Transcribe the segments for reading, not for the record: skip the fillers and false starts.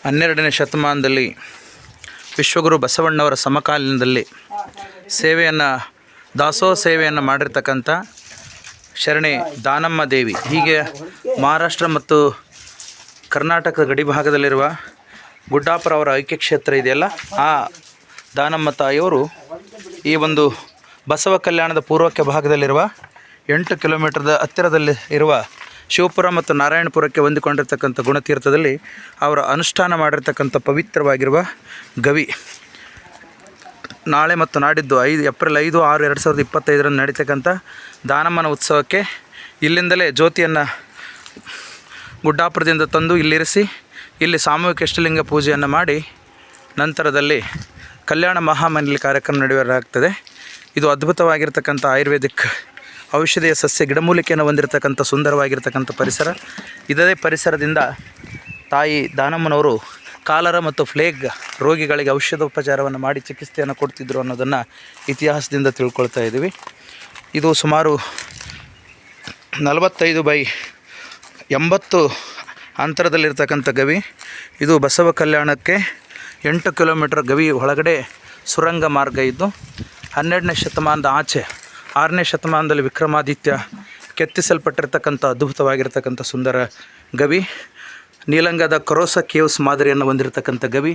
12ನೇ ಶತಮಾನದಲ್ಲಿ ವಿಶ್ವಗುರು ಬಸವಣ್ಣವರ ಸಮಕಾಲೀನದಲ್ಲಿ ದಾಸೋಹ ಸೇವೆಯನ್ನು ಮಾಡಿರ್ತಕ್ಕಂಥ ಶರಣೆ ದಾನಮ್ಮ ದೇವಿ. ಹೀಗೆ ಮಹಾರಾಷ್ಟ್ರ ಮತ್ತು ಕರ್ನಾಟಕದ ಗಡಿಭಾಗದಲ್ಲಿರುವ ಗುಡ್ಡಾಪುರ ಅವರ ಐಕ್ಯ ಕ್ಷೇತ್ರ ಇದೆಯಲ್ಲ, ಆ ದಾನಮ್ಮ ತಾಯಿಯವರು ಈ ಒಂದು ಬಸವ ಕಲ್ಯಾಣದ ಪೂರ್ವಕ್ಕೆ ಭಾಗದಲ್ಲಿರುವ 8 ಕಿಲೋಮೀಟರ್ದ ಹತ್ತಿರದಲ್ಲಿ ಇರುವ ಶಿವಪುರ ಮತ್ತು ನಾರಾಯಣಪುರಕ್ಕೆ ಹೊಂದಿಕೊಂಡಿರ್ತಕ್ಕಂಥ ಗುಣತೀರ್ಥದಲ್ಲಿ ಅವರ ಅನುಷ್ಠಾನ ಮಾಡಿರ್ತಕ್ಕಂಥ ಪವಿತ್ರವಾಗಿರುವ ಗವಿ ನಾಳೆ ಮತ್ತು ನಾಡಿದ್ದು ಏಪ್ರಿಲ್ 5, 6, 2025 ನಡೀತಕ್ಕಂಥ ದಾನಮ್ಮನ ಉತ್ಸವಕ್ಕೆ ಇಲ್ಲಿಂದಲೇ ಜ್ಯೋತಿಯನ್ನು ಗುಡ್ಡಾಪುರದಿಂದ ತಂದು ಇಲ್ಲಿರಿಸಿ ಇಲ್ಲಿ ಸಾಮೂಹಿಕ ಇಷ್ಟಲಿಂಗ ಪೂಜೆಯನ್ನು ಮಾಡಿ ನಂತರದಲ್ಲಿ ಕಲ್ಯಾಣ ಮಹಾಮನೆಯಲ್ಲಿ ಕಾರ್ಯಕ್ರಮ ನಡೆಯಲಾಗ್ತದೆ. ಇದು ಅದ್ಭುತವಾಗಿರ್ತಕ್ಕಂಥ ಆಯುರ್ವೇದಿಕ್ ಔಷಧೀಯ ಸಸ್ಯ ಗಿಡಮೂಲಿಕೆಯನ್ನು ಹೊಂದಿರತಕ್ಕಂಥ ಸುಂದರವಾಗಿರ್ತಕ್ಕಂಥ ಪರಿಸರ. ಇದೇ ಪರಿಸರದಿಂದ ತಾಯಿ ದಾನಮ್ಮನವರು ಕಾಲರ ಮತ್ತು ಫ್ಲೇಗ್ ರೋಗಿಗಳಿಗೆ ಔಷಧೋಪಚಾರವನ್ನು ಮಾಡಿ ಚಿಕಿತ್ಸೆಯನ್ನು ಕೊಡ್ತಿದ್ರು ಅನ್ನೋದನ್ನು ಇತಿಹಾಸದಿಂದ ತಿಳ್ಕೊಳ್ತಾ ಇದ್ದೀವಿ. ಇದು ಸುಮಾರು 45/80 ಅಂತರದಲ್ಲಿರ್ತಕ್ಕಂಥ ಗವಿ. ಇದು ಬಸವ ಕಲ್ಯಾಣಕ್ಕೆ 8 ಕಿಲೋಮೀಟರ್ ಗವಿ ಒಳಗಡೆ ಸುರಂಗ ಮಾರ್ಗ ಇದ್ದು 12ನೇ ಶತಮಾನದ ಆಚೆ 6ನೇ ಶತಮಾನದಲ್ಲಿ ವಿಕ್ರಮಾದಿತ್ಯ ಕೆತ್ತಿಸಲ್ಪಟ್ಟಿರ್ತಕ್ಕಂಥ ಅದ್ಭುತವಾಗಿರ್ತಕ್ಕಂಥ ಸುಂದರ ಗವಿ. ನೀಲಂಗದ ಕರೋಸ ಕೇವ್ಸ್ ಮಾದರಿಯನ್ನು ಹೊಂದಿರತಕ್ಕಂಥ ಗವಿ.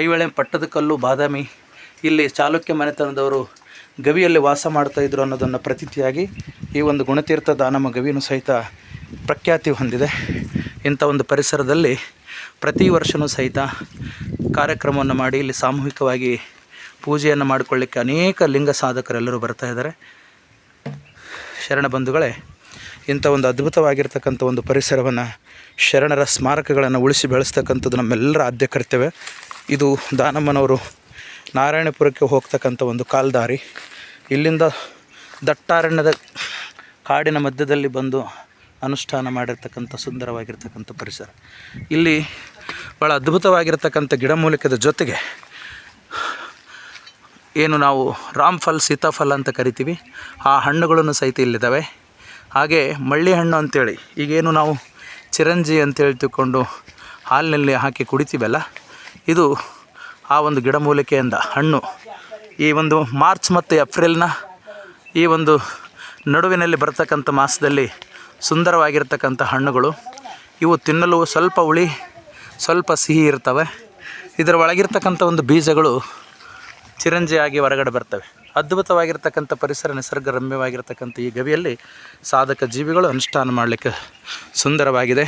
ಐಹೊಳೆ, ಪಟ್ಟದಕಲ್ಲು, ಬಾದಾಮಿ ಇಲ್ಲಿ ಚಾಲುಕ್ಯ ಮನೆತನದವರು ಗವಿಯಲ್ಲಿ ವಾಸ ಮಾಡ್ತಾಯಿದ್ರು ಅನ್ನೋದನ್ನು ಪ್ರತೀತಿಯಾಗಿ ಈ ಒಂದು ಗುಣತೀರ್ಥ ದಾನಮ್ಮ ಗವಿನೂ ಸಹಿತ ಪ್ರಖ್ಯಾತಿ ಹೊಂದಿದೆ. ಇಂಥ ಒಂದು ಪರಿಸರದಲ್ಲಿ ಪ್ರತಿ ವರ್ಷವೂ ಸಹಿತ ಕಾರ್ಯಕ್ರಮವನ್ನು ಮಾಡಿ ಇಲ್ಲಿ ಸಾಮೂಹಿಕವಾಗಿ ಪೂಜೆಯನ್ನು ಮಾಡಿಕೊಳ್ಳಿಕ್ಕೆ ಅನೇಕ ಲಿಂಗ ಸಾಧಕರೆಲ್ಲರೂ ಬರ್ತಾಯಿದ್ದಾರೆ. ಶರಣ ಬಂಧುಗಳೇ, ಇಂಥ ಒಂದು ಅದ್ಭುತವಾಗಿರ್ತಕ್ಕಂಥ ಒಂದು ಪರಿಸರವನ್ನು, ಶರಣರ ಸ್ಮಾರಕಗಳನ್ನು ಉಳಿಸಿ ಬೆಳೆಸ್ತಕ್ಕಂಥದ್ದು ನಮ್ಮೆಲ್ಲರ ಆದ್ಯ ಕರ್ತವ್ಯ. ಇದು ದಾನಮ್ಮನವರು ನಾರಾಯಣಪುರಕ್ಕೆ ಹೋಗ್ತಕ್ಕಂಥ ಒಂದು ಕಾಲ್ದಾರಿ. ಇಲ್ಲಿಂದ ದಟ್ಟಾರಣ್ಯದ ಕಾಡಿನ ಮಧ್ಯದಲ್ಲಿ ಬಂದು ಅನುಷ್ಠಾನ ಮಾಡಿರ್ತಕ್ಕಂಥ ಸುಂದರವಾಗಿರ್ತಕ್ಕಂಥ ಪರಿಸರ. ಇಲ್ಲಿ ಭಾಳ ಅದ್ಭುತವಾಗಿರ್ತಕ್ಕಂಥ ಗಿಡಮೂಲಿಕೆದ ಜೊತೆಗೆ ಏನು ನಾವು ರಾಮ್ಫಲ್, ಸೀತಾಫಲ ಅಂತ ಕರಿತೀವಿ, ಆ ಹಣ್ಣುಗಳನ್ನು ಸಹಿತ ಇಲ್ಲಿದ್ದಾವೆ. ಹಾಗೆ ಮಳ್ಳಿ ಹಣ್ಣು ಅಂಥೇಳಿ ಈಗೇನು ನಾವು ಚಿರಂಜಿ ಅಂತೇಳಿ ತಿಳ್ಕೊಂಡು ಹಾಲಿನಲ್ಲಿ ಹಾಕಿ ಕುಡಿತೀವಲ್ಲ, ಇದು ಆ ಒಂದು ಗಿಡಮೂಲಿಕೆಯಿಂದ ಹಣ್ಣು. ಈ ಒಂದು ಮಾರ್ಚ್ ಮತ್ತು ಏಪ್ರಿಲ್ನ ಈ ಒಂದು ನಡುವಿನಲ್ಲಿ ಬರ್ತಕ್ಕಂಥ ಮಾಸದಲ್ಲಿ ಸುಂದರವಾಗಿರ್ತಕ್ಕಂಥ ಹಣ್ಣುಗಳು. ಇವು ತಿನ್ನಲು ಸ್ವಲ್ಪ ಹುಳಿ, ಸ್ವಲ್ಪ ಸಿಹಿ ಇರ್ತವೆ. ಇದರ ಒಳಗಿರ್ತಕ್ಕಂಥ ಒಂದು ಬೀಜಗಳು ಚಿರಂಜಿಯಾಗಿ ಹೊರಗಡೆ ಬರ್ತವೆ. ಅದ್ಭುತವಾಗಿರ್ತಕ್ಕಂಥ ಪರಿಸರ, ನಿಸರ್ಗ ರಮ್ಯವಾಗಿರ್ತಕ್ಕಂಥ ಈ ಗವಿಯಲ್ಲಿ ಸಾಧಕ ಜೀವಿಗಳು ಅನುಷ್ಠಾನ ಮಾಡಲಿಕ್ಕೆ ಸುಂದರವಾಗಿದೆ.